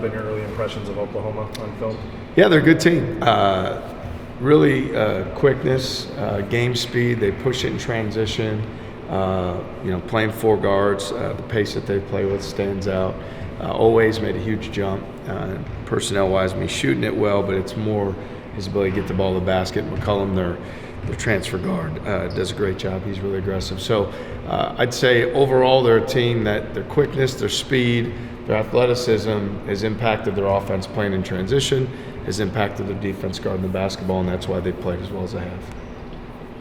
Been your early impressions of Oklahoma on film? Yeah, they're a good team. Really quickness, game speed. They push it in transition. Playing four guards, the pace that they play with stands out. Always made a huge jump. Personnel-wise, shooting it well, but it's more his ability to get the ball to the basket. McCullum, their transfer guard, does a great job. He's really aggressive. So I'd say overall they're a team that their quickness, their speed, their athleticism has impacted their offense playing in transition, has impacted their defense guarding the basketball, and that's why they played as well as they have.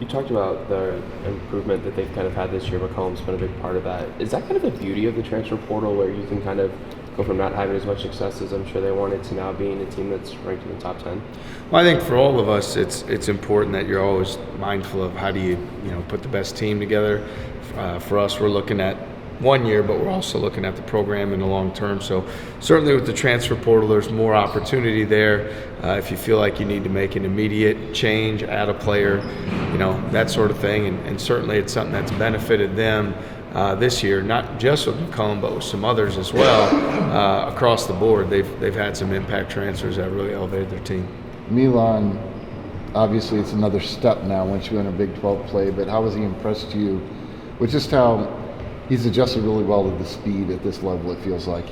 You talked about the improvement that they've kind of had this year. McCollum's been a big part of that. Is that kind of the beauty of the transfer portal, where you can kind of go from not having as much success as I'm sure they wanted to now being a team that's ranked in the top 10? Well, I think for all of us, it's important that you're always mindful of how do you put the best team together. For us, we're looking at 1 year, but we're also looking at the program in the long term. So certainly with the transfer portal, there's more opportunity there. If you feel like you need to make an immediate change, add a player, that sort of thing. And certainly it's something that's benefited them this year, not just with McCollum, but with some others as well across the board. They've had some impact transfers that really elevated their team. Milan, obviously it's another step now once you win a Big 12 play, but how has he impressed you with just how he's adjusted really well to the speed at this level? It feels like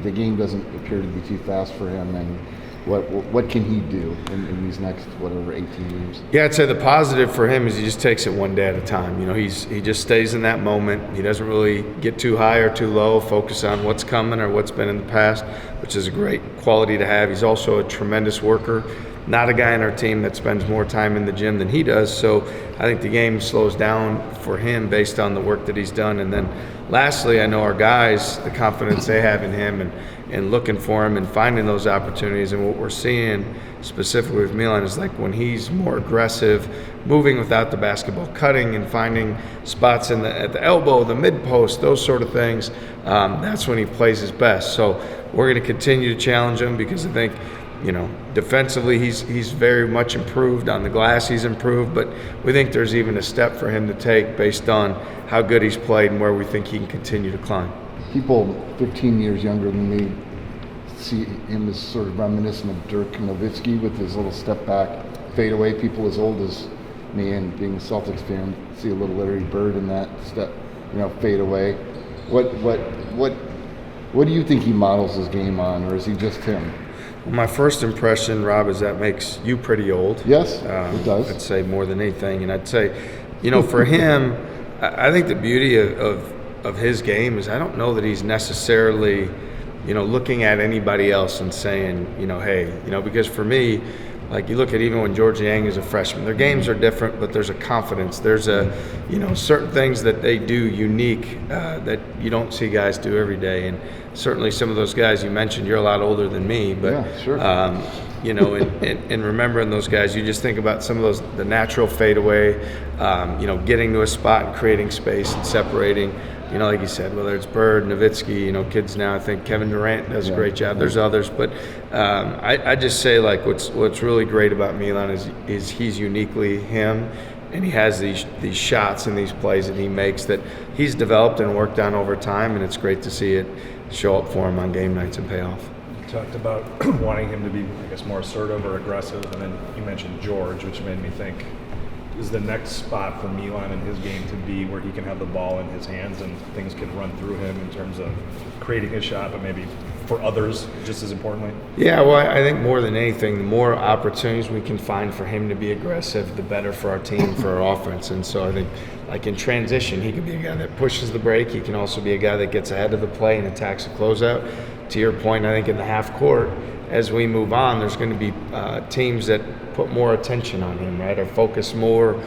the game doesn't appear to be too fast for him, and what can he do in these next 18 years? Yeah, I'd say the positive for him is he just takes it one day at a time. He just stays in that moment. He doesn't really get too high or too low, focus on what's coming or what's been in the past, which is a great quality to have. He's also a tremendous worker. Not a guy in our team that spends more time in the gym than he does, so I think the game slows down for him based on the work that he's done. And then lastly, I know our guys, the confidence they have in him and looking for him and finding those opportunities. And what we're seeing specifically with Milan is like when he's more aggressive, moving without the basketball, cutting and finding spots at the elbow, the mid post, those sort of things, that's when he plays his best. So we're going to continue to challenge him because I think defensively he's very much improved. On the glass he's improved, but we think there's even a step for him to take based on how good he's played and where we think he can continue to climb. People 15 years younger than me see him as sort of reminiscent of Dirk Nowitzki with his little step back fadeaway. People as old as me and being a Celtics fan see a little Larry Bird in that step, fadeaway. What do you think he models his game on, or is he just him? Well, my first impression, Rob, is that makes you pretty old. Yes, it does. I'd say more than anything. And I'd say, for him, I think the beauty of his game is I don't know that he's necessarily, looking at anybody else and saying, hey, because for me, like you look at even when George Yang is a freshman, their games are different, but there's a confidence. There's certain things that they do unique that you don't see guys do every day. And certainly some of those guys you mentioned, you're a lot older than me, but yeah, sure. And remembering those guys, you just think about some of those, the natural fadeaway, getting to a spot and creating space and separating. Like you said, whether it's Bird, Nowitzki, kids now, I think Kevin Durant does a great job. There's others, but I just say like what's really great about Milan is he's uniquely him, and he has these shots and these plays that he makes that he's developed and worked on over time, and it's great to see it show up for him on game nights and pay off. You talked about wanting him to be, more assertive or aggressive, and then you mentioned George, which made me think, is the next spot for Milan in his game to be where he can have the ball in his hands and things can run through him in terms of creating his shot, but maybe for others just as importantly? Yeah, well, I think more than anything, the more opportunities we can find for him to be aggressive, the better for our team, for our offense. And so I think like in transition, he can be a guy that pushes the break. He can also be a guy that gets ahead of the play and attacks a closeout. To your point, I think in the half court, as we move on, there's going to be teams that put more attention on him, right? Or focus more,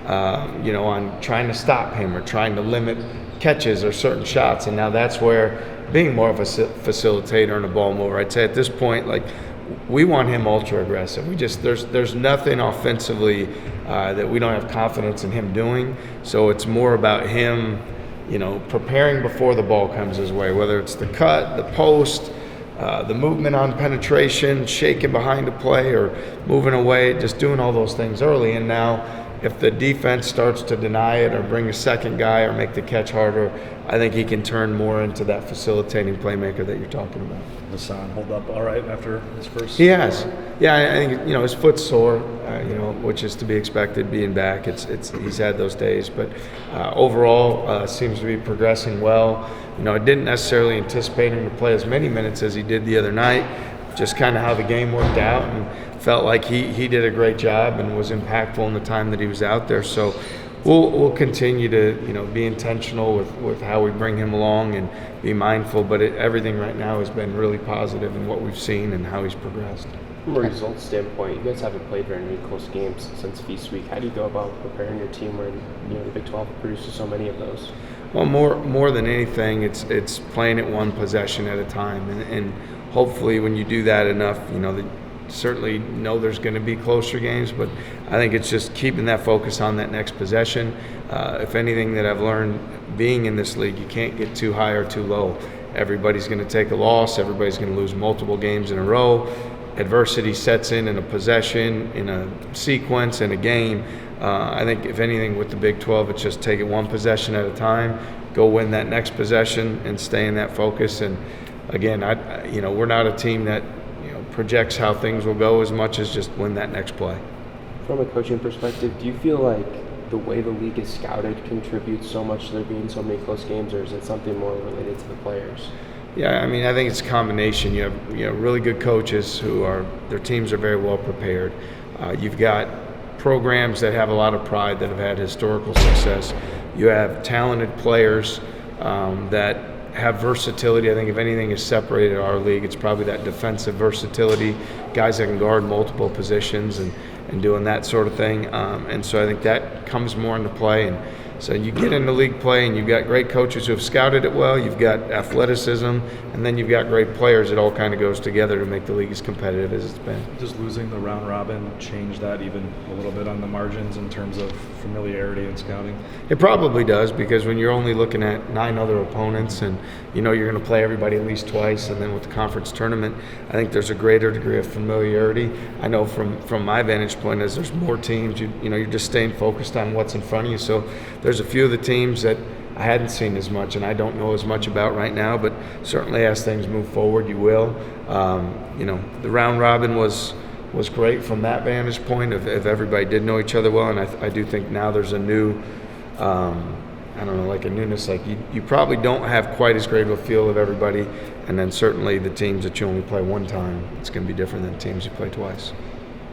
on trying to stop him or trying to limit catches or certain shots. And now that's where being more of a facilitator and a ball mover, I'd say at this point, like we want him ultra aggressive. There's nothing offensively that we don't have confidence in him doing. So it's more about him, preparing before the ball comes his way, whether it's the cut, the post, the movement on penetration, shaking behind a play or moving away, just doing all those things early. And now, if the defense starts to deny it or bring a second guy or make the catch harder, I think he can turn more into that facilitating playmaker that you're talking about. Hassan hold up all right after his first? He has. Yeah, I think his foot's sore, which is to be expected being back. He's had those days, but overall seems to be progressing well. I didn't necessarily anticipate him to play as many minutes as he did the other night. Just kind of how the game worked out, and felt like he did a great job and was impactful in the time that he was out there. So we'll continue to be intentional with how we bring him along and be mindful. But everything right now has been really positive in what we've seen and how he's progressed. From a results standpoint, you guys haven't played very many close games since Feast Week. How do you go about preparing your team when the Big 12 produces so many of those? Well, more than anything, it's playing it one possession at a time, and hopefully when you do that enough, certainly know there's going to be closer games, but I think it's just keeping that focus on that next possession. If anything that I've learned being in this league, you can't get too high or too low. Everybody's going to take a loss. Everybody's going to lose multiple games in a row. Adversity sets in a possession, in a sequence, in a game. I think if anything with the Big 12, it's just take it one possession at a time, go win that next possession, and stay in that focus. And again, we're not a team that projects how things will go as much as just win that next play. From a coaching perspective, do you feel like the way the league is scouted contributes so much to there being so many close games, or is it something more related to the players? Yeah, I think it's a combination. You have really good coaches who their teams are very well prepared. You've got programs that have a lot of pride that have had historical success. You have talented players that have versatility. I think if anything has separated our league, it's probably that defensive versatility, guys that can guard multiple positions and doing that sort of thing. And so I think that comes more into play. And so you get into league play and you've got great coaches who have scouted it well, you've got athleticism, and then you've got great players. It all kind of goes together to make the league as competitive as it's been. Does losing the round robin change that even a little bit on the margins in terms of familiarity and scouting? It probably does, because when you're only looking at 9 other opponents and you're going to play everybody at least twice, and then with the conference tournament, I think there's a greater degree of familiarity. I know from my vantage point, as there's more teams, you're just staying focused on what's in front of you. So there's a few of the teams that I hadn't seen as much and I don't know as much about right now, but certainly as things move forward, you will. The round robin was great from that vantage point if everybody did know each other well, and I do think now there's a new, like a newness. Like you probably don't have quite as great of a feel of everybody, and then certainly the teams that you only play one time, it's going to be different than teams you play twice.